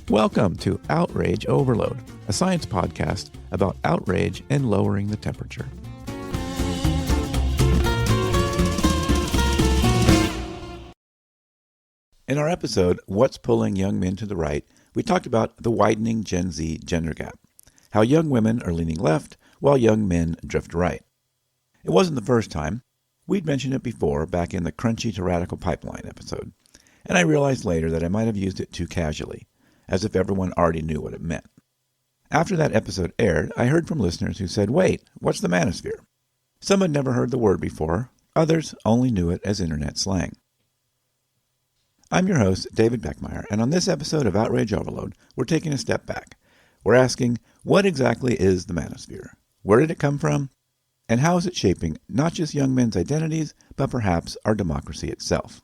Welcome to Outrage Overload, a science podcast about outrage and lowering the temperature. In our episode, What's Pulling Young Men to the Right, we talked about the widening Gen Z gender gap, how young women are leaning left while young men drift right. It wasn't the first time. We'd mentioned it before back in the Crunchy to Radical Pipeline episode, and I realized later that I might have used it too casually, as if everyone already knew what it meant. After that episode aired, I heard from listeners who said, wait, what's the manosphere? Some had never heard the word before, others only knew it as internet slang. I'm your host, David Beckmeyer, and on this episode of Outrage Overload, we're taking a step back. We're asking, what exactly is the manosphere? Where did it come from? And how is it shaping not just young men's identities, but perhaps our democracy itself?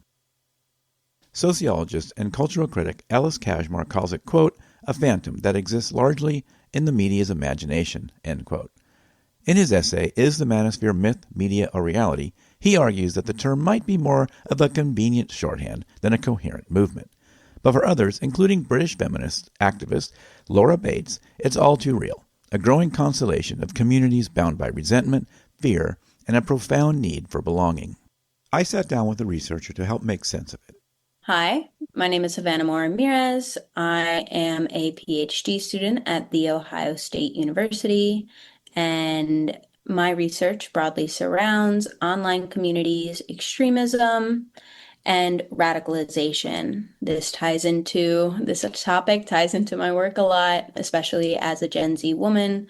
Sociologist and cultural critic Ellis Cashmore calls it, quote, a phantom that exists largely in the media's imagination, end quote. In his essay, Is the Manosphere Myth, Media, or Reality?, he argues that the term might be more of a convenient shorthand than a coherent movement. But for others, including British feminist activist Laura Bates, it's all too real, a growing constellation of communities bound by resentment, fear, and a profound need for belonging. I sat down with a researcher to help make sense of it. Hi, my name is Havana Mohr-Ramirez. I am a PhD student at The Ohio State University, and my research broadly surrounds online communities, extremism, and radicalization. This topic ties into my work a lot, especially as a Gen Z woman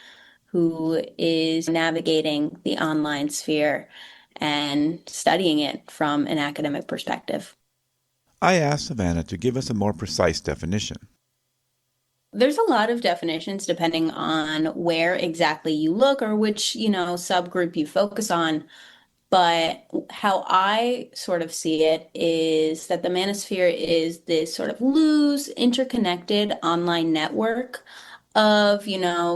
who is navigating the online sphere and studying it from an academic perspective. I asked Savannah to give us a more precise definition. There's a lot of definitions depending on where exactly you look or which, subgroup you focus on. But how I sort of see it is that the manosphere is this sort of loose, interconnected online network of,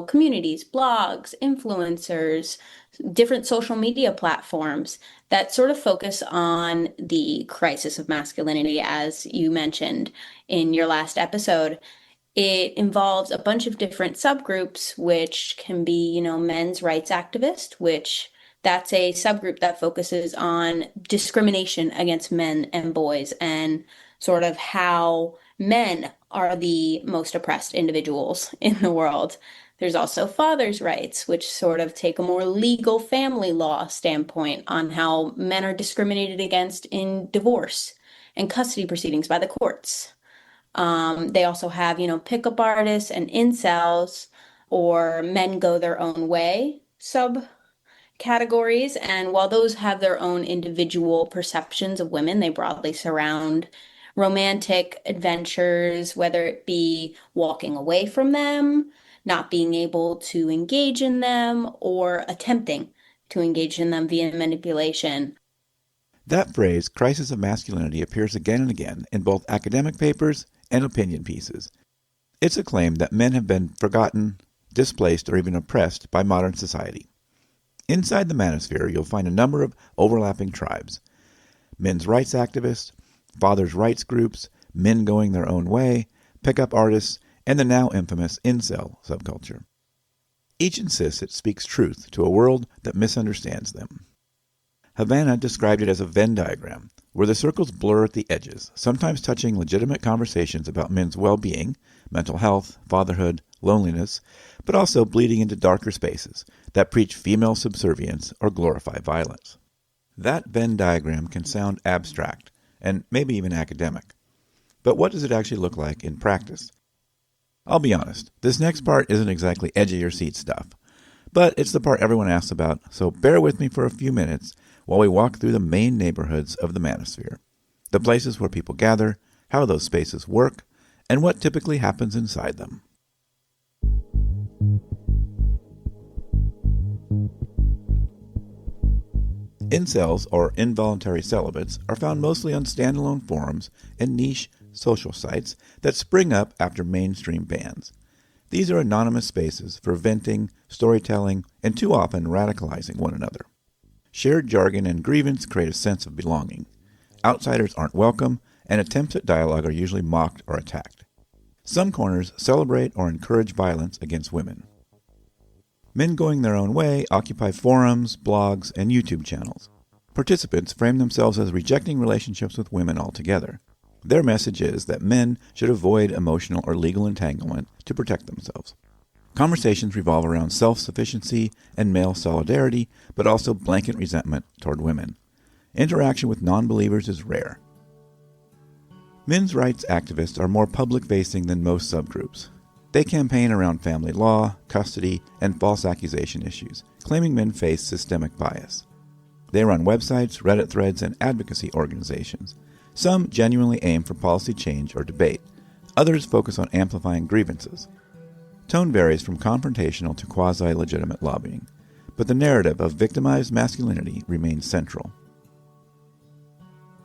communities, blogs, influencers, different social media platforms that sort of focus on the crisis of masculinity, as you mentioned in your last episode. It involves a bunch of different subgroups, which can be, men's rights activists, which that's a subgroup that focuses on discrimination against men and boys and sort of how men are the most oppressed individuals in the world. There's also fathers' rights, which sort of take a more legal family law standpoint on how men are discriminated against in divorce and custody proceedings by the courts. They also have, pickup artists and incels, or men go their own way subcategories. And while those have their own individual perceptions of women, they broadly surround romantic adventures, whether it be walking away from them, not being able to engage in them, or attempting to engage in them via manipulation. That phrase, crisis of masculinity, appears again and again in both academic papers and opinion pieces. It's a claim that men have been forgotten, displaced, or even oppressed by modern society. Inside the manosphere, you'll find a number of overlapping tribes: men's rights activists, fathers' rights groups, men going their own way, pickup artists, and the now infamous incel subculture. Each insists it speaks truth to a world that misunderstands them. Havana described it as a Venn diagram, where the circles blur at the edges, sometimes touching legitimate conversations about men's well-being, mental health, fatherhood, loneliness, but also bleeding into darker spaces that preach female subservience or glorify violence. That Venn diagram can sound abstract, and maybe even academic. But what does it actually look like in practice? I'll be honest, this next part isn't exactly edge-of-your-seat stuff, but it's the part everyone asks about, so bear with me for a few minutes while we walk through the main neighborhoods of the manosphere, the places where people gather, how those spaces work, and what typically happens inside them. Incels, or involuntary celibates, are found mostly on standalone forums and niche social sites that spring up after mainstream bans. These are anonymous spaces for venting, storytelling, and too often radicalizing one another. Shared jargon and grievance create a sense of belonging. Outsiders aren't welcome, and attempts at dialogue are usually mocked or attacked. Some corners celebrate or encourage violence against women. Men going their own way occupy forums, blogs, and YouTube channels. Participants frame themselves as rejecting relationships with women altogether. Their message is that men should avoid emotional or legal entanglement to protect themselves. Conversations revolve around self-sufficiency and male solidarity, but also blanket resentment toward women. Interaction with non-believers is rare. Men's rights activists are more public-facing than most subgroups. They campaign around family law, custody, and false accusation issues, claiming men face systemic bias. They run websites, Reddit threads, and advocacy organizations. Some genuinely aim for policy change or debate. Others focus on amplifying grievances. Tone varies from confrontational to quasi-legitimate lobbying, but the narrative of victimized masculinity remains central.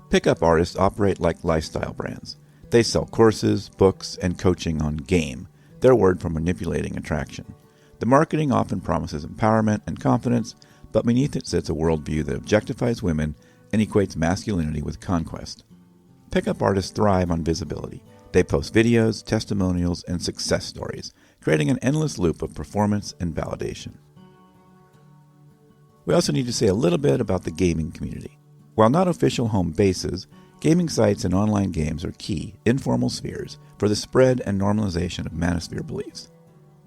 Pickup artists operate like lifestyle brands. They sell courses, books, and coaching on game, their word for manipulating attraction. The marketing often promises empowerment and confidence, but beneath it sits a worldview that objectifies women and equates masculinity with conquest. Pickup artists thrive on visibility. They post videos, testimonials, and success stories, creating an endless loop of performance and validation. We also need to say a little bit about the gaming community. While not official home bases, gaming sites and online games are key, informal spheres for the spread and normalization of manosphere beliefs.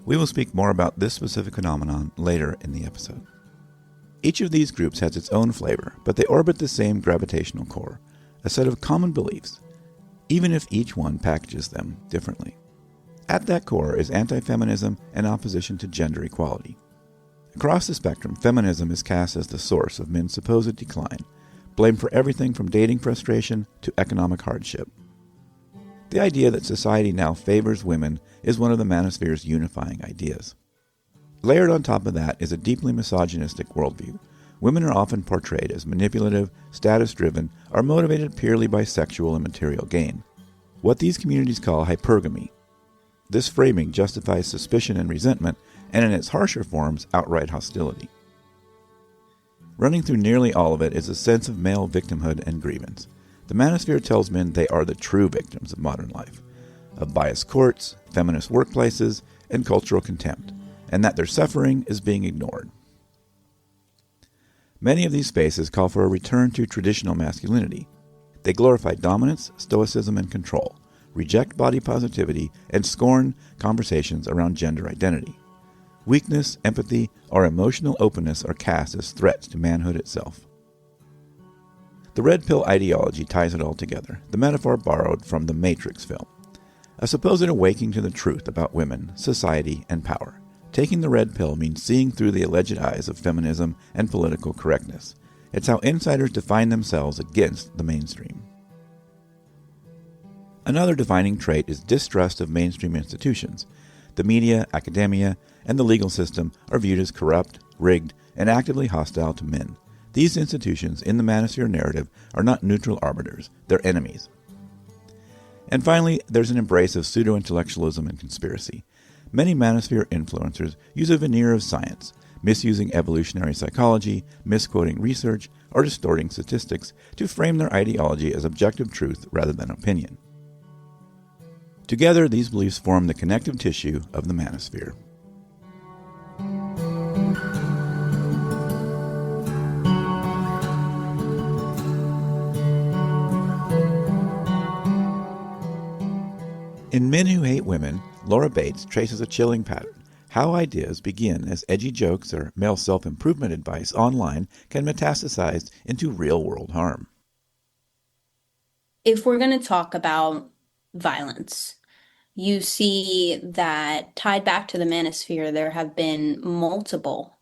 We will speak more about this specific phenomenon later in the episode. Each of these groups has its own flavor, but they orbit the same gravitational core, a set of common beliefs, even if each one packages them differently. At that core is anti-feminism and opposition to gender equality. Across the spectrum, feminism is cast as the source of men's supposed decline, blamed for everything from dating frustration to economic hardship. The idea that society now favors women is one of the manosphere's unifying ideas. Layered on top of that is a deeply misogynistic worldview. Women are often portrayed as manipulative, status-driven, or motivated purely by sexual and material gain. What these communities call hypergamy. This framing justifies suspicion and resentment, and in its harsher forms, outright hostility. Running through nearly all of it is a sense of male victimhood and grievance. The manosphere tells men they are the true victims of modern life, of biased courts, feminist workplaces, and cultural contempt, and that their suffering is being ignored. Many of these spaces call for a return to traditional masculinity. They glorify dominance, stoicism, and control, reject body positivity, and scorn conversations around gender identity. Weakness, empathy, or emotional openness are cast as threats to manhood itself. The red pill ideology ties it all together, the metaphor borrowed from the Matrix film. A supposed awakening to the truth about women, society, and power. Taking the red pill means seeing through the alleged eyes of feminism and political correctness. It's how insiders define themselves against the mainstream. Another defining trait is distrust of mainstream institutions. The media, academia, and the legal system are viewed as corrupt, rigged, and actively hostile to men. These institutions in the manosphere narrative are not neutral arbiters, they're enemies. And finally, there's an embrace of pseudo-intellectualism and conspiracy. Many manosphere influencers use a veneer of science, misusing evolutionary psychology, misquoting research, or distorting statistics to frame their ideology as objective truth rather than opinion. Together, these beliefs form the connective tissue of the manosphere. In Men Who Hate Women, Laura Bates traces a chilling pattern. How ideas begin as edgy jokes or male self-improvement advice online can metastasize into real-world harm. If we're going to talk about violence, you see that tied back to the manosphere, there have been multiple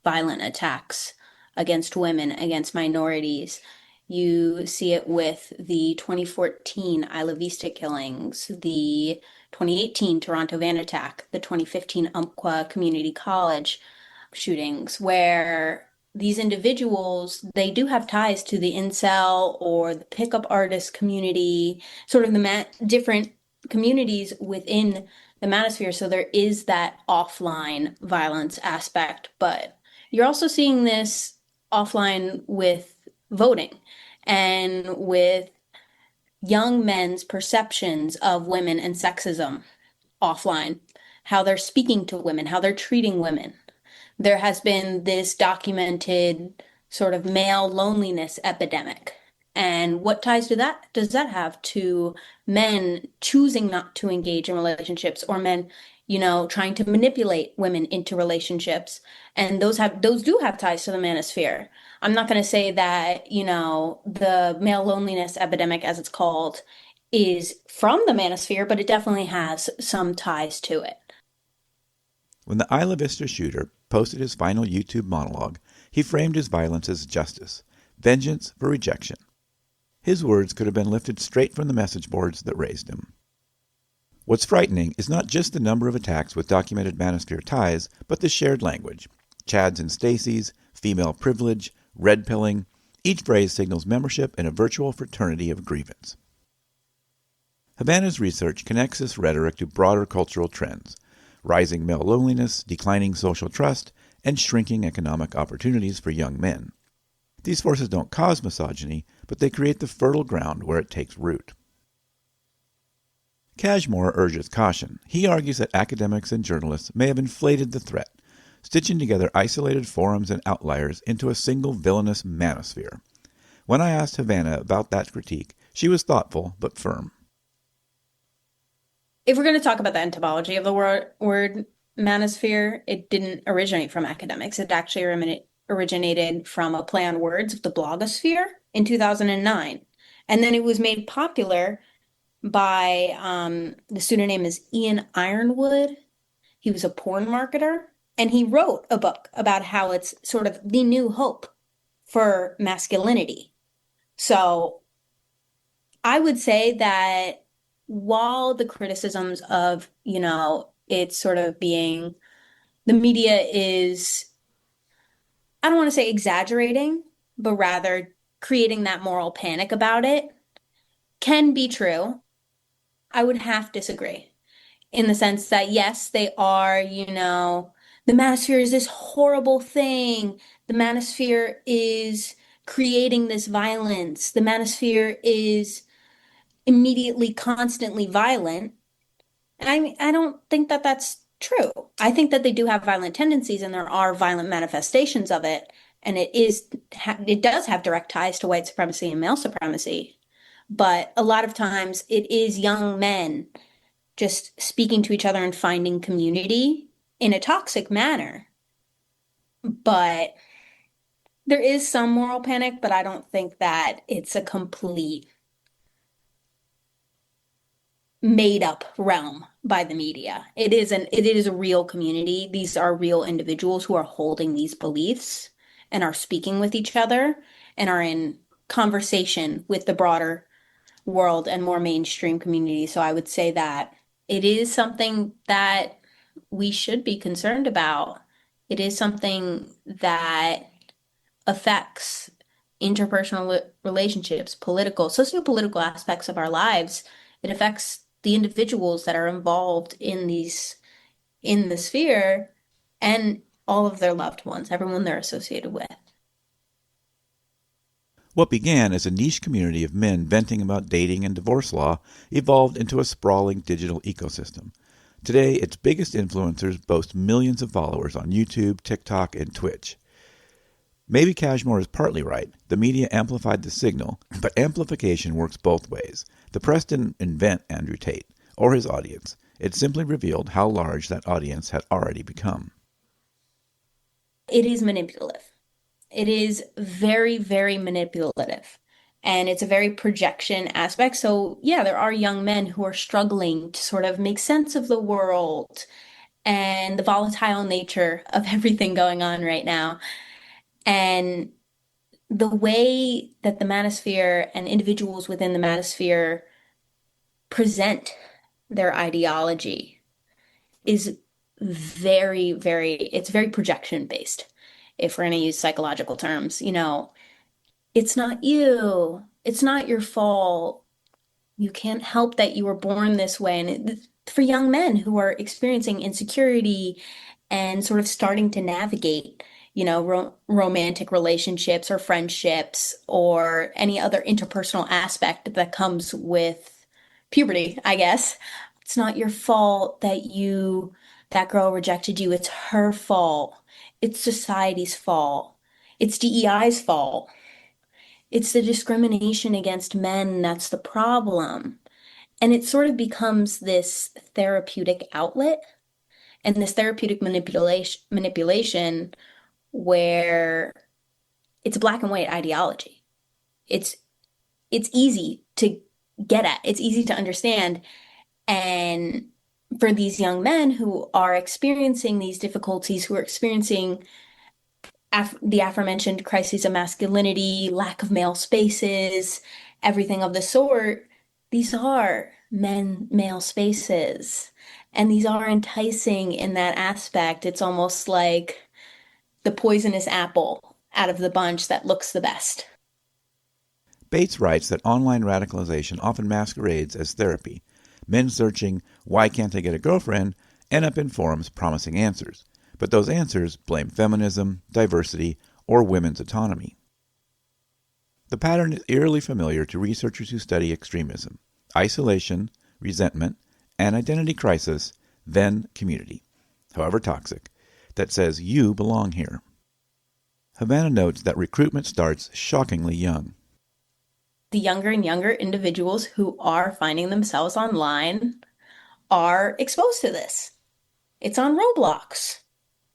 violent attacks against women, against minorities. You see it with the 2014 Isla Vista killings, the 2018 Toronto van attack, the 2015 Umpqua Community College shootings, where these individuals, they do have ties to the incel or the pickup artist community, sort of the different communities within the manosphere. So there is that offline violence aspect, but you're also seeing this offline with voting and with young men's perceptions of women and sexism offline, how they're speaking to women, how they're treating women. There has been this documented sort of male loneliness epidemic. And what ties to that does that have to men choosing not to engage in relationships or men, trying to manipulate women into relationships? And those do have ties to the manosphere. I'm not going to say that, the male loneliness epidemic, as it's called, is from the manosphere, but it definitely has some ties to it. When the Isla Vista shooter posted his final YouTube monologue, he framed his violence as justice, vengeance for rejection. His words could have been lifted straight from the message boards that raised him. What's frightening is not just the number of attacks with documented manosphere ties, but the shared language. Chads and Stacy's, female privilege, red pilling. Each phrase signals membership in a virtual fraternity of grievance. Havana's research connects this rhetoric to broader cultural trends: rising male loneliness, declining social trust, and shrinking economic opportunities for young men. These forces don't cause misogyny, but they create the fertile ground where it takes root. Cashmore urges caution. He argues that academics and journalists may have inflated the threat, stitching together isolated forums and outliers into a single villainous manosphere. When I asked Havana about that critique, she was thoughtful but firm. If we're going to talk about the etymology of the word manosphere, it didn't originate from academics. It actually originated from a play on words of the blogosphere in 2009. And then it was made popular by the student name is Ian Ironwood. He was a porn marketer, and he wrote a book about how it's sort of the new hope for masculinity. So I would say that while the criticisms of, it's sort of being, the media is, I don't want to say exaggerating, but rather creating that moral panic about it can be true. I would half disagree in the sense that, yes, they are, the manosphere is this horrible thing. The manosphere is creating this violence. The manosphere is immediately, constantly violent. And I don't think that that's true. I think that they do have violent tendencies and there are violent manifestations of it. And it does have direct ties to white supremacy and male supremacy. But a lot of times it is young men just speaking to each other and finding community in a toxic manner. But there is some moral panic, but I don't think that it's a complete made up realm by the media. It is a real community. These are real individuals who are holding these beliefs and are speaking with each other and are in conversation with the broader world and more mainstream community. So I would say that it is something that we should be concerned about. It is something that affects interpersonal relationships, political, socio-political aspects of our lives. It affects the individuals that are involved in the sphere and all of their loved ones, everyone they're associated with. What began as a niche community of men venting about dating and divorce law evolved into a sprawling digital ecosystem. Today, its biggest influencers boast millions of followers on YouTube, TikTok, and Twitch. Maybe Cashmore is partly right. The media amplified the signal, but amplification works both ways. The press didn't invent Andrew Tate or his audience. It simply revealed how large that audience had already become. It is manipulative. It is very, very manipulative. And it's a very projection aspect. So, yeah, there are young men who are struggling to sort of make sense of the world and the volatile nature of everything going on right now. And the way that the manosphere and individuals within the manosphere present their ideology is very, very, it's very projection based. If we're going to use psychological terms, it's not you, it's not your fault. You can't help that you were born this way. And for young men who are experiencing insecurity and sort of starting to navigate, romantic relationships or friendships or any other interpersonal aspect that comes with puberty, I guess. It's not your fault that girl rejected you. It's her fault. It's society's fault. It's DEI's fault. It's the discrimination against men that's the problem. And it sort of becomes this therapeutic outlet and this therapeutic manipulation where it's a black and white ideology. It's it's easy to get at. It's easy to understand. And for these young men who are experiencing these difficulties, who are experiencing the aforementioned crises of masculinity, lack of male spaces, everything of the sort, these are male spaces. And these are enticing in that aspect. It's almost like the poisonous apple out of the bunch that looks the best. Bates writes that online radicalization often masquerades as therapy. Men searching, why can't I get a girlfriend, end up in forums promising answers. But those answers blame feminism, diversity, or women's autonomy. The pattern is eerily familiar to researchers who study extremism: isolation, resentment, an identity crisis, then community, however toxic, that says you belong here. Havana notes that recruitment starts shockingly young. The younger and younger individuals who are finding themselves online are exposed to this. It's on Roblox.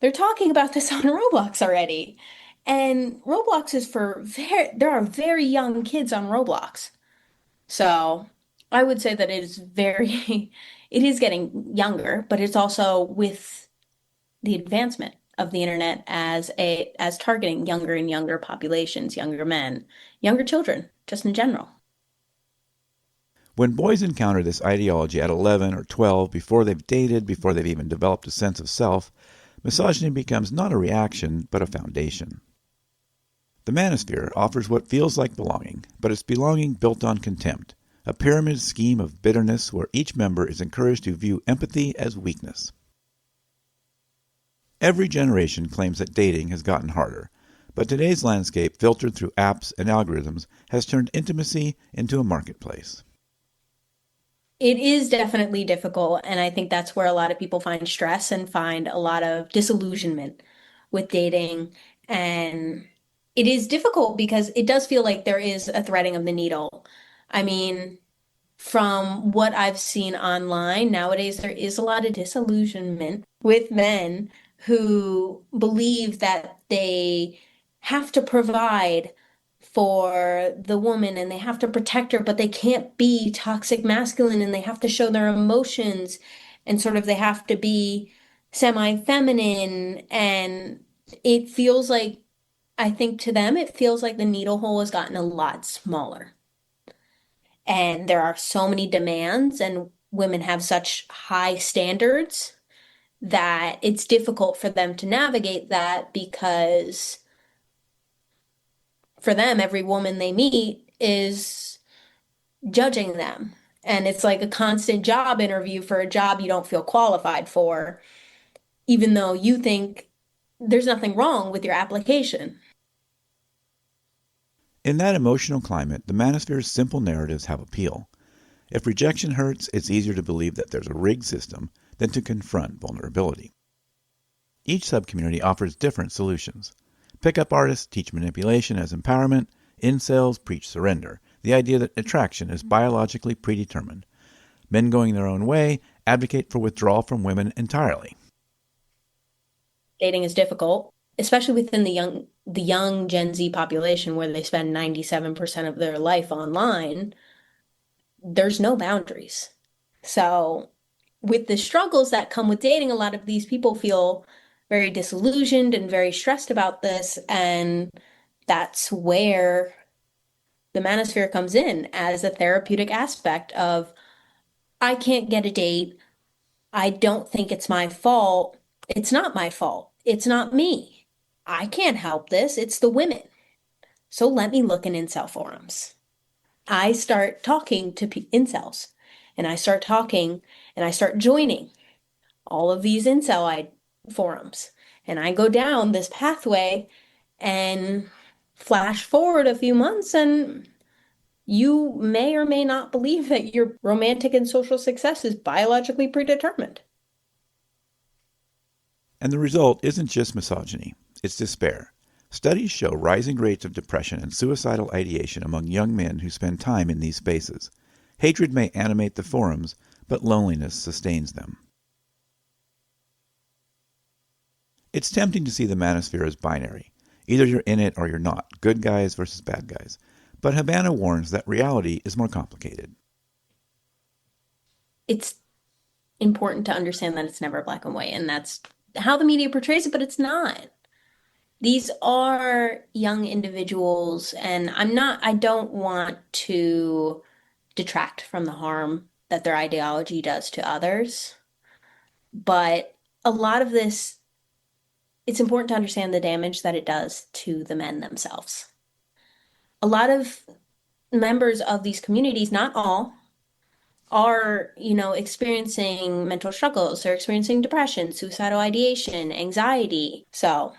They're talking about this on Roblox already. And Roblox is there are very young kids on Roblox. So I would say that it is it is getting younger, but it's also with the advancement of the internet as targeting younger and younger populations, younger men, younger children, just in general. When boys encounter this ideology at 11 or 12, before they've dated, before they've even developed a sense of self, misogyny becomes not a reaction, but a foundation. The Manosphere offers what feels like belonging, but it's belonging built on contempt, a pyramid scheme of bitterness where each member is encouraged to view empathy as weakness. Every generation claims that dating has gotten harder, but today's landscape, filtered through apps and algorithms, has turned intimacy into a marketplace. It is definitely difficult, and I think that's where a lot of people find stress and find a lot of disillusionment with dating. And it is difficult because it does feel like there is a threading of the needle. I mean, from what I've seen online, nowadays there is a lot of disillusionment with men who believe that they have to provide for the woman and they have to protect her, but they can't be toxic masculine and they have to show their emotions and sort of they have to be semi-feminine. And it feels like, I think to them, it feels like the needle hole has gotten a lot smaller. And there are so many demands, and women have such high standards that it's difficult for them to navigate that because for them, every woman they meet is judging them. And it's like a constant job interview for a job you don't feel qualified for, even though you think there's nothing wrong with your application. In that emotional climate, the Manosphere's simple narratives have appeal. If rejection hurts, it's easier to believe that there's a rigged system than to confront vulnerability. Each subcommunity offers different solutions. Pickup artists teach manipulation as empowerment. Incels preach surrender, the idea that attraction is biologically predetermined. Men going their own way advocate for withdrawal from women entirely. Dating is difficult, especially within the young Gen Z population where they spend 97% of their life online. There's no boundaries. So, with the struggles that come with dating, a lot of these people feel very disillusioned and very stressed about this. And that's where the manosphere comes in as a therapeutic aspect of, I can't get a date. I don't think it's my fault. It's not my fault. It's not me. I can't help this. It's the women. So let me look in incel forums. I start talking to incels and I start talking and I start joining all of these incel forums. And I go down this pathway and flash forward a few months, and you may or may not believe that your romantic and social success is biologically predetermined. And the result isn't just misogyny, it's despair. Studies show rising rates of depression and suicidal ideation among young men who spend time in these spaces. Hatred may animate the forums, but loneliness sustains them. It's tempting to see the manosphere as binary. Either you're in it or you're not, good guys versus bad guys. But Havana warns that reality is more complicated. It's important to understand that it's never black and white, and that's how the media portrays it, but it's not. These are young individuals, and I don't want to detract from the harm that their ideology does to others. But a lot of this, it's important to understand the damage that it does to the men themselves. A lot of members of these communities, not all, are, experiencing mental struggles. They're experiencing depression, suicidal ideation, anxiety. So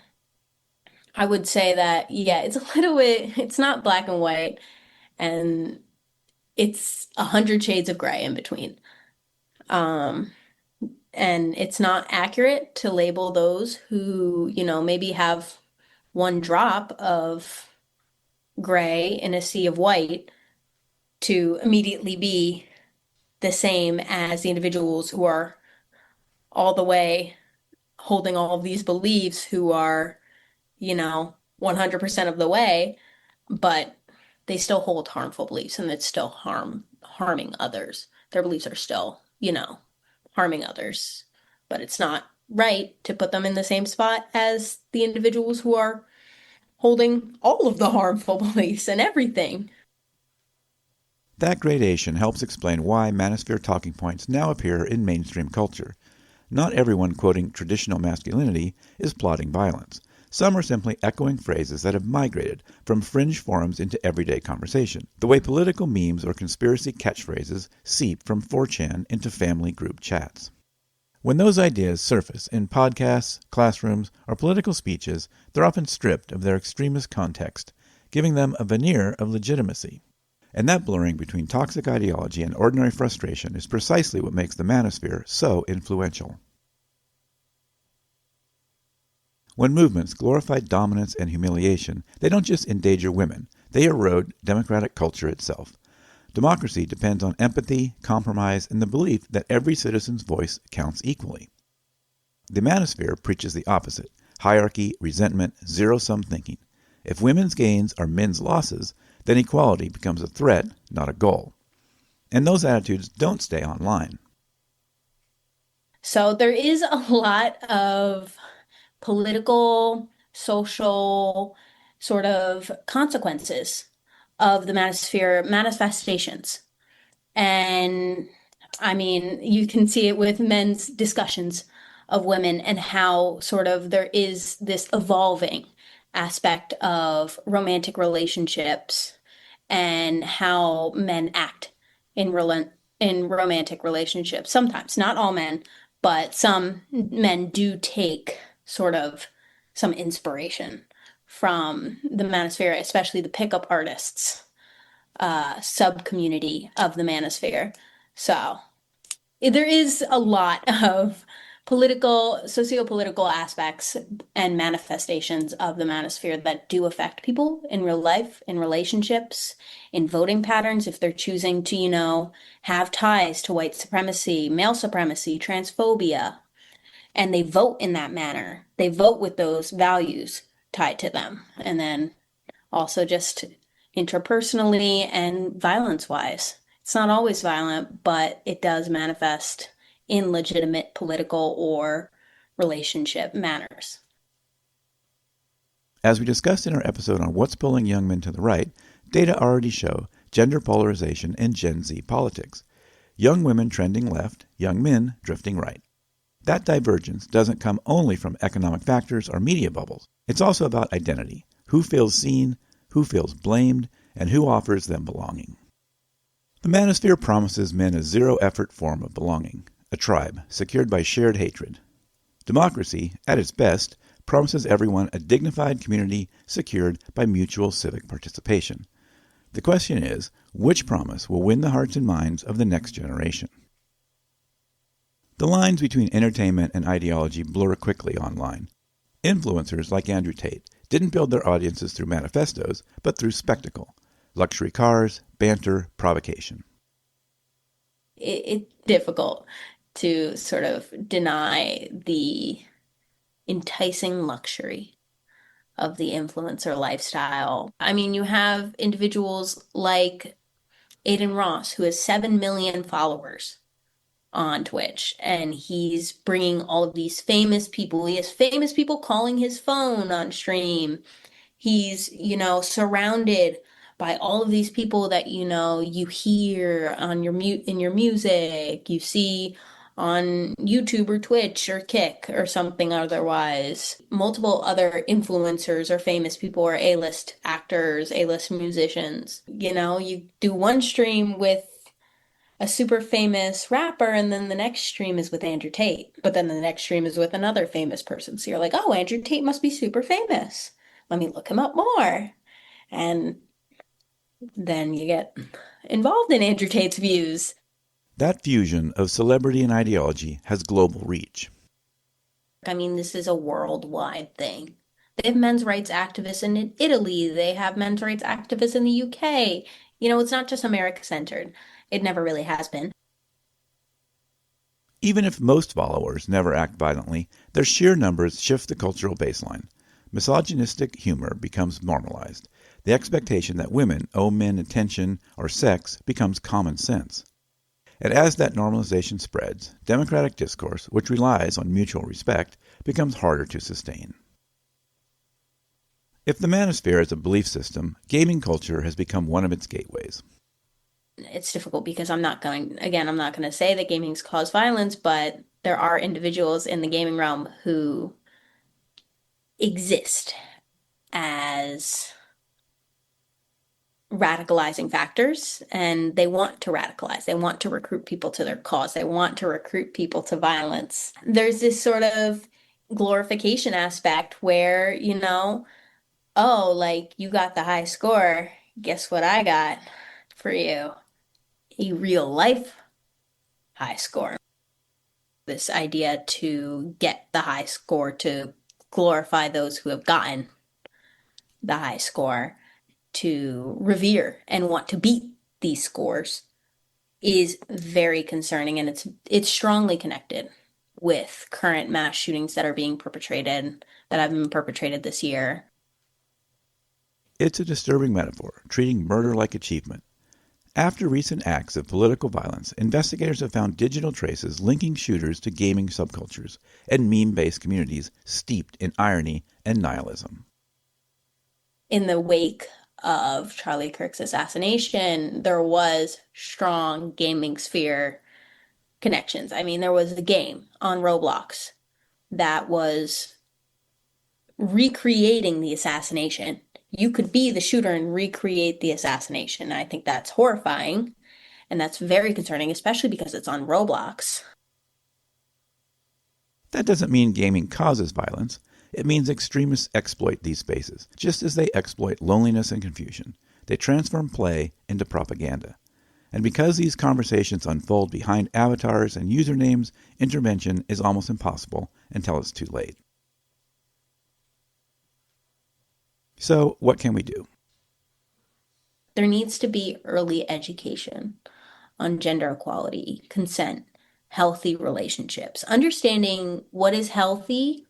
I would say that, yeah, it's a little bit, it's not black and white, and it's 100 shades of gray in between. Um, and it's not accurate to label those who, maybe have one drop of gray in a sea of white to immediately be the same as the individuals who are all the way holding all of these beliefs who are, 100% of the way, but they still hold harmful beliefs and it's still harming others. Their beliefs are still, harming others, but it's not right to put them in the same spot as the individuals who are holding all of the harmful beliefs and everything. That gradation helps explain why manosphere talking points now appear in mainstream culture. Not everyone quoting traditional masculinity is plotting violence. Some are simply echoing phrases that have migrated from fringe forums into everyday conversation, the way political memes or conspiracy catchphrases seep from 4chan into family group chats. When those ideas surface in podcasts, classrooms, or political speeches, they're often stripped of their extremist context, giving them a veneer of legitimacy. And that blurring between toxic ideology and ordinary frustration is precisely what makes the manosphere so influential. When movements glorify dominance and humiliation, they don't just endanger women, they erode democratic culture itself. Democracy depends on empathy, compromise, and the belief that every citizen's voice counts equally. The manosphere preaches the opposite: hierarchy, resentment, zero-sum thinking. If women's gains are men's losses, then equality becomes a threat, not a goal. And those attitudes don't stay online. So there is a lot of political, social sort of consequences of the manosphere manifestations. And I mean, you can see it with men's discussions of women and how sort of there is this evolving aspect of romantic relationships and how men act in romantic relationships. Sometimes, not all men, but some men do take sort of some inspiration from the manosphere, especially the pickup artists sub-community of the manosphere. So there is a lot of political, socio-political aspects and manifestations of the manosphere that do affect people in real life, in relationships, in voting patterns, if they're choosing to, have ties to white supremacy, male supremacy, transphobia, and they vote in that manner. They vote with those values tied to them. And then also just interpersonally and violence-wise. It's not always violent, but it does manifest in legitimate political or relationship manners. As we discussed in our episode on what's pulling young men to the right, data already show gender polarization and Gen Z politics. Young women trending left, young men drifting right. That divergence doesn't come only from economic factors or media bubbles. It's also about identity. Who feels seen, who feels blamed, and who offers them belonging. The manosphere promises men a zero-effort form of belonging, a tribe secured by shared hatred. Democracy, at its best, promises everyone a dignified community secured by mutual civic participation. The question is, which promise will win the hearts and minds of the next generation? The lines between entertainment and ideology blur quickly online. Influencers like Andrew Tate didn't build their audiences through manifestos, but through spectacle, luxury cars, banter, provocation. It's difficult to sort of deny the enticing luxury of the influencer lifestyle. I mean, you have individuals like Aiden Ross, who has 7 million followers on Twitch, and he's bringing all of these famous people. He has famous people calling his phone on stream. He's, surrounded by all of these people that, you hear on in your music, you see on YouTube or Twitch or Kick or something otherwise. Multiple other influencers or famous people or A-list actors, A-list musicians. You do one stream with a super famous rapper, and then the next stream is with Andrew Tate. But then the next stream is with another famous person. So you're like, oh, Andrew Tate must be super famous. Let me look him up more. And then you get involved in Andrew Tate's views. That fusion of celebrity and ideology has global reach. I mean, this is a worldwide thing. They have men's rights activists in Italy. They have men's rights activists in the UK. It's not just America-centered. It never really has been. Even if most followers never act violently, their sheer numbers shift the cultural baseline. Misogynistic humor becomes normalized. The expectation that women owe men attention or sex becomes common sense. And as that normalization spreads, democratic discourse, which relies on mutual respect, becomes harder to sustain. If the Manosphere is a belief system, gaming culture has become one of its gateways. It's difficult because I'm not going to say that gaming's cause violence, but there are individuals in the gaming realm who exist as radicalizing factors, and they want to radicalize. They want to recruit people to their cause. They want to recruit people to violence. There's this sort of glorification aspect where, oh, like you got the high score. Guess what I got for you? A real life high score. This idea to get the high score, to glorify those who have gotten the high score, to revere and want to beat these scores is very concerning, and it's strongly connected with current mass shootings that have been perpetrated this year. It's a disturbing metaphor, treating murder like achievement. After recent acts of political violence, investigators have found digital traces linking shooters to gaming subcultures and meme-based communities steeped in irony and nihilism. In the wake of Charlie Kirk's assassination, there was strong gaming sphere connections. I mean, there was a game on Roblox that was recreating the assassination. You could be the shooter and recreate the assassination. I think that's horrifying, and that's very concerning, especially because it's on Roblox. That doesn't mean gaming causes violence. It means extremists exploit these spaces, just as they exploit loneliness and confusion. They transform play into propaganda. And because these conversations unfold behind avatars and usernames, intervention is almost impossible until it's too late. So, what can we do? There needs to be early education on gender equality, consent, healthy relationships, understanding what is healthy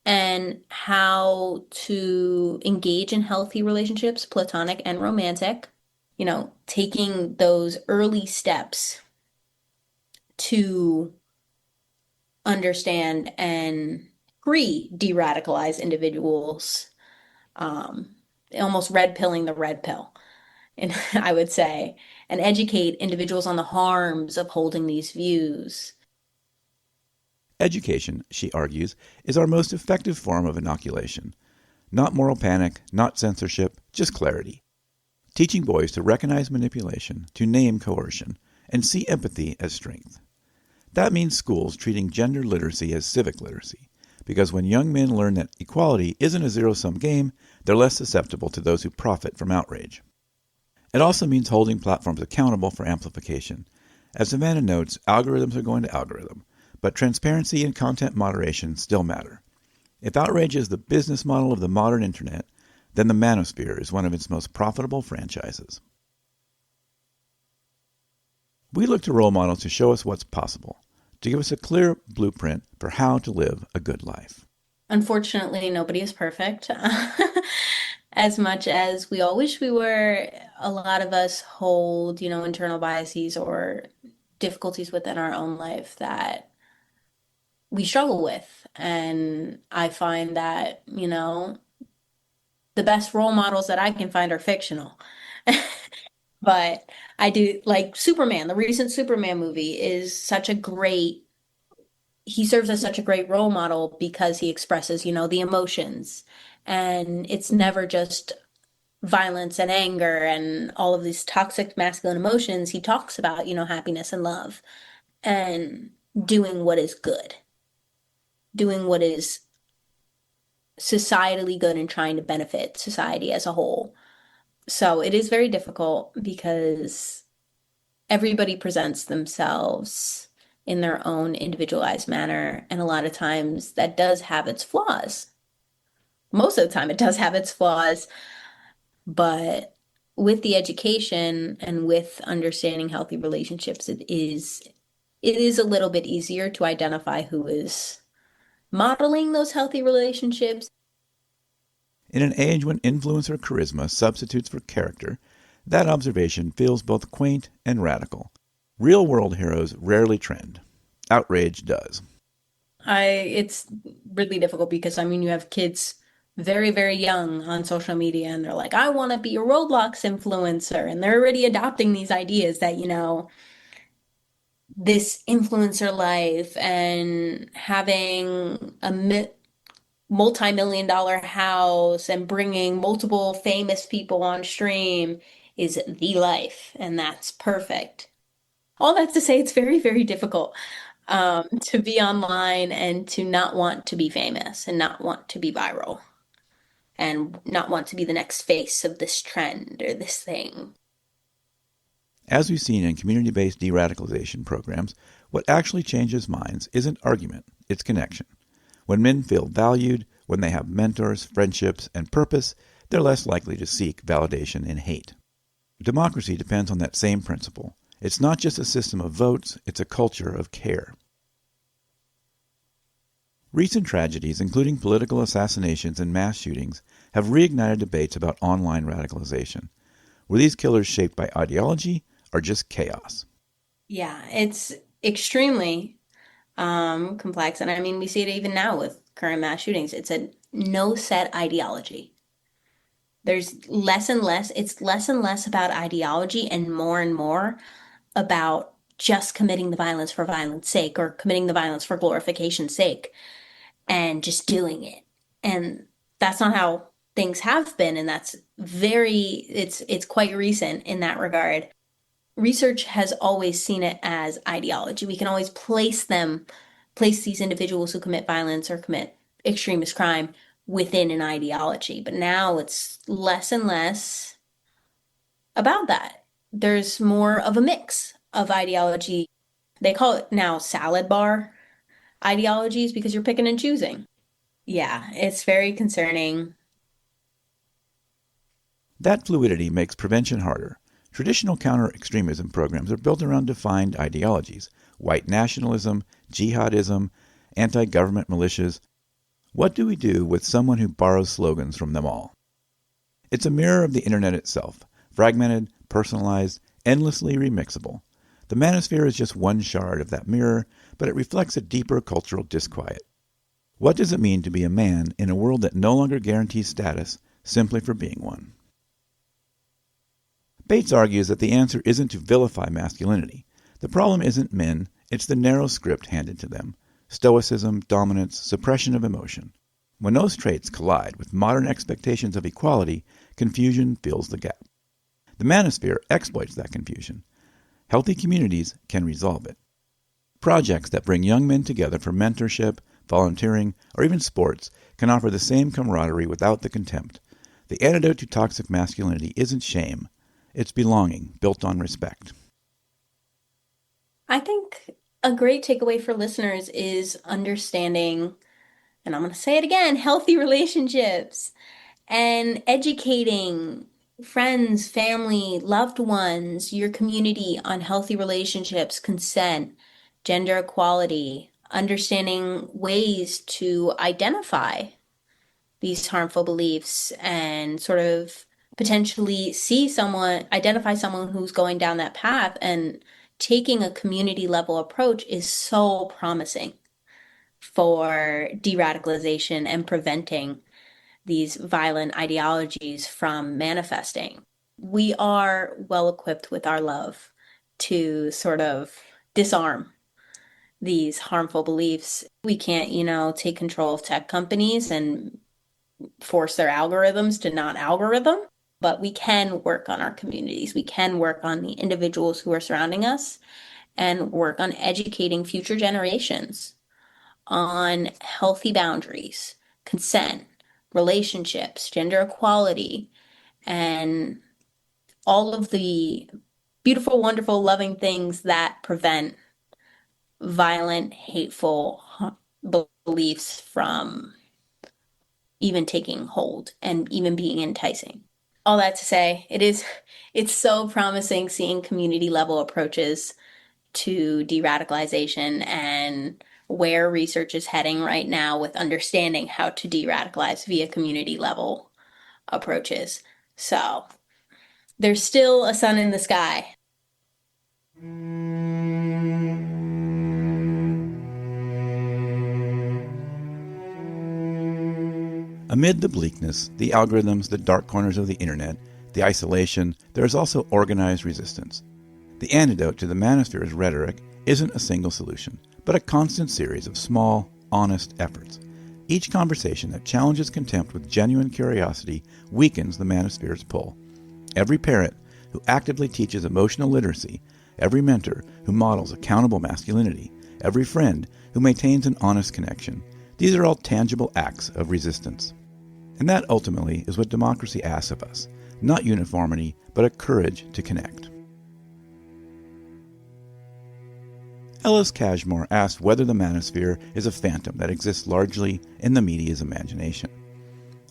and how to engage in healthy relationships, platonic and romantic, taking those early steps to understand and de-radicalize individuals, almost red pilling the red pill, and I would say, and educate individuals on the harms of holding these views. Education, she argues, is our most effective form of inoculation. Not moral panic, not censorship, just clarity. Teaching boys to recognize manipulation, to name coercion, and see empathy as strength. That means schools treating gender literacy as civic literacy, because when young men learn that equality isn't a zero-sum game, they're less susceptible to those who profit from outrage. It also means holding platforms accountable for amplification. As Savannah notes, algorithms are going to algorithm, but transparency and content moderation still matter. If outrage is the business model of the modern internet, then the Manosphere is one of its most profitable franchises. We look to role models to show us what's possible, to give us a clear blueprint for how to live a good life. Unfortunately, nobody is perfect. As much as we all wish we were, a lot of us hold, internal biases or difficulties within our own life that we struggle with. And I find that, the best role models that I can find are fictional. But I do like Superman. The recent Superman movie is he serves as such a great role model because he expresses, the emotions. And it's never just violence and anger and all of these toxic masculine emotions. He talks about, happiness and love and doing what is good, doing what is societally good and trying to benefit society as a whole. So it is very difficult because everybody presents themselves in their own individualized manner. And a lot of times that does have its flaws. Most of the time it does have its flaws, but with the education and with understanding healthy relationships, it is a little bit easier to identify who is modeling those healthy relationships. In an age when influence or charisma substitutes for character, that observation feels both quaint and radical. Real-world heroes rarely trend. Outrage does. It's really difficult because, you have kids very, very young on social media and they're like, I want to be a Roblox influencer. And they're already adopting these ideas that, this influencer life and having a multi-million-dollar house and bringing multiple famous people on stream is the life, and that's perfect. All that to say, it's very, very difficult to be online and to not want to be famous and not want to be viral and not want to be the next face of this trend or this thing. As we've seen in community-based de-radicalization programs, what actually changes minds isn't argument, it's connection. When men feel valued, when they have mentors, friendships, and purpose, they're less likely to seek validation in hate. Democracy depends on that same principle. It's not just a system of votes, it's a culture of care. Recent tragedies, including political assassinations and mass shootings, have reignited debates about online radicalization. Were these killers shaped by ideology or just chaos? Yeah, it's extremely complex. And we see it even now with current mass shootings. It's a no set ideology. There's less and less, it's less and less about ideology and more about just committing the violence for violence sake or committing the violence for glorification's sake and just doing it. And that's not how things have been. And it's quite recent in that regard. Research has always seen it as ideology. We can always place these individuals who commit violence or commit extremist crime within an ideology. But now it's less and less about that. There's more of a mix of ideology. They call it now salad bar ideologies because you're picking and choosing. Yeah, it's very concerning. That fluidity makes prevention harder. Traditional counter-extremism programs are built around defined ideologies: white nationalism, jihadism, anti-government militias. What do we do with someone who borrows slogans from them all? It's a mirror of the internet itself, fragmented, personalized, endlessly remixable. The Manosphere is just one shard of that mirror, but it reflects a deeper cultural disquiet. What does it mean to be a man in a world that no longer guarantees status simply for being one? Bates argues that the answer isn't to vilify masculinity. The problem isn't men, it's the narrow script handed to them: stoicism, dominance, suppression of emotion. When those traits collide with modern expectations of equality, confusion fills the gap. The Manosphere exploits that confusion. Healthy communities can resolve it. Projects that bring young men together for mentorship, volunteering, or even sports can offer the same camaraderie without the contempt. The antidote to toxic masculinity isn't shame. It's belonging, built on respect. I think a great takeaway for listeners is understanding, and I'm going to say it again, healthy relationships and educating friends, family, loved ones, your community on healthy relationships, consent, gender equality, understanding ways to identify these harmful beliefs and sort of potentially identify someone who's going down that path, and taking a community level approach is so promising for de-radicalization and preventing these violent ideologies from manifesting. We are well equipped with our love to sort of disarm these harmful beliefs. We can't, take control of tech companies and force their algorithms to not algorithm, but we can work on our communities. We can work on the individuals who are surrounding us and work on educating future generations on healthy boundaries, consent, relationships, gender equality, and all of the beautiful, wonderful, loving things that prevent violent, hateful beliefs from even taking hold and even being enticing. All that to say, it's so promising seeing community level approaches to de-radicalization and where research is heading right now with understanding how to de-radicalize via community level approaches. So there's still a sun in the sky. Amid the bleakness, the algorithms, the dark corners of the internet, the isolation, there is also organized resistance. The antidote to the Manosphere's rhetoric isn't a single solution, but a constant series of small, honest efforts. Each conversation that challenges contempt with genuine curiosity weakens the Manosphere's pull. Every parent who actively teaches emotional literacy, every mentor who models accountable masculinity, every friend who maintains an honest connection, these are all tangible acts of resistance. And that ultimately is what democracy asks of us, not uniformity, but a courage to connect. Ellis Cashmore asked whether the Manosphere is a phantom that exists largely in the media's imagination.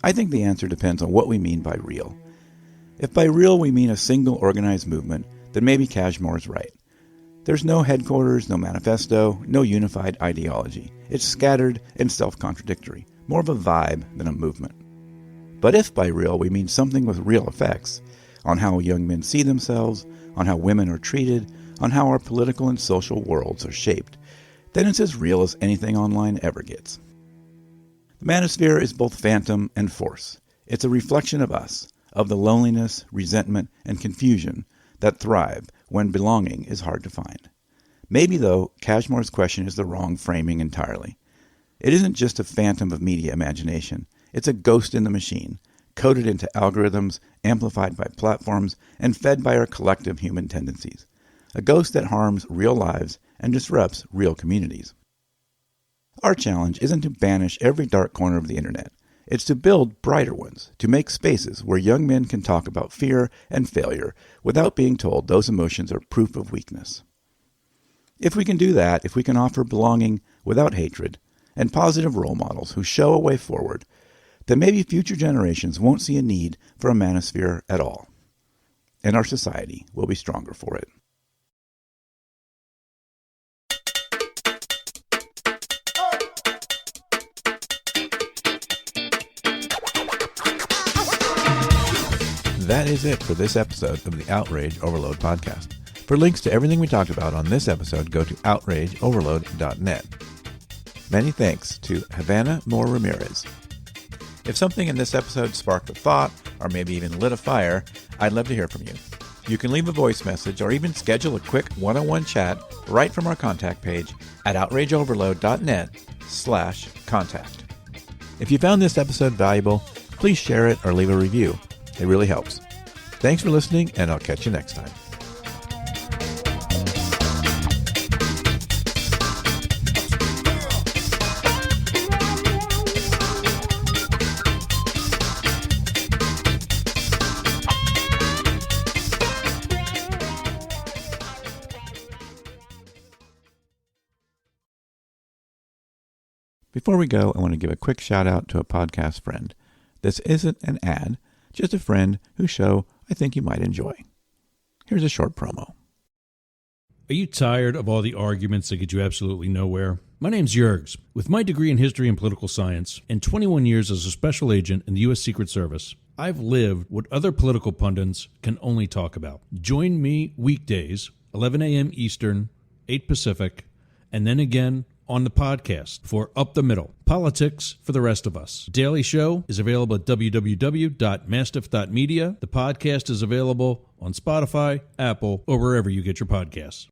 I think the answer depends on what we mean by real. If by real we mean a single organized movement, then maybe Cashmore is right. There's no headquarters, no manifesto, no unified ideology. It's scattered and self-contradictory, more of a vibe than a movement. But if by real we mean something with real effects, on how young men see themselves, on how women are treated, on how our political and social worlds are shaped, then it's as real as anything online ever gets. The Manosphere is both phantom and force. It's a reflection of us, of the loneliness, resentment, and confusion that thrive when belonging is hard to find. Maybe, though, Cashmore's question is the wrong framing entirely. It isn't just a phantom of media imagination. It's a ghost in the machine, coded into algorithms, amplified by platforms, and fed by our collective human tendencies. A ghost that harms real lives and disrupts real communities. Our challenge isn't to banish every dark corner of the internet. It's to build brighter ones, to make spaces where young men can talk about fear and failure without being told those emotions are proof of weakness. If we can do that, if we can offer belonging without hatred and positive role models who show a way forward, then maybe future generations won't see a need for a Manosphere at all. And our society will be stronger for it. That is it for this episode of the Outrage Overload podcast. For links to everything we talked about on this episode, go to outrageoverload.net. Many thanks to Havana Mohr-Ramirez. If something in this episode sparked a thought, or maybe even lit a fire, I'd love to hear from you. You can leave a voice message or even schedule a quick one-on-one chat right from our contact page at outrageoverload.net/contact. If you found this episode valuable, please share it or leave a review. It really helps. Thanks for listening, and I'll catch you next time. Before we go, I want to give a quick shout out to a podcast friend. This isn't an ad, just a friend whose show I think you might enjoy. Here's a short promo. Are you tired of all the arguments that get you absolutely nowhere? My name's Jurgs. With my degree in history and political science and 21 years as a special agent in the U.S. Secret Service, I've lived what other political pundits can only talk about. Join me weekdays, 11 a.m. Eastern, 8 Pacific, and then again on the podcast for Up the Middle, Politics for the Rest of Us. The daily show is available at www.mastiff.media. The podcast is available on Spotify, Apple, or wherever you get your podcasts.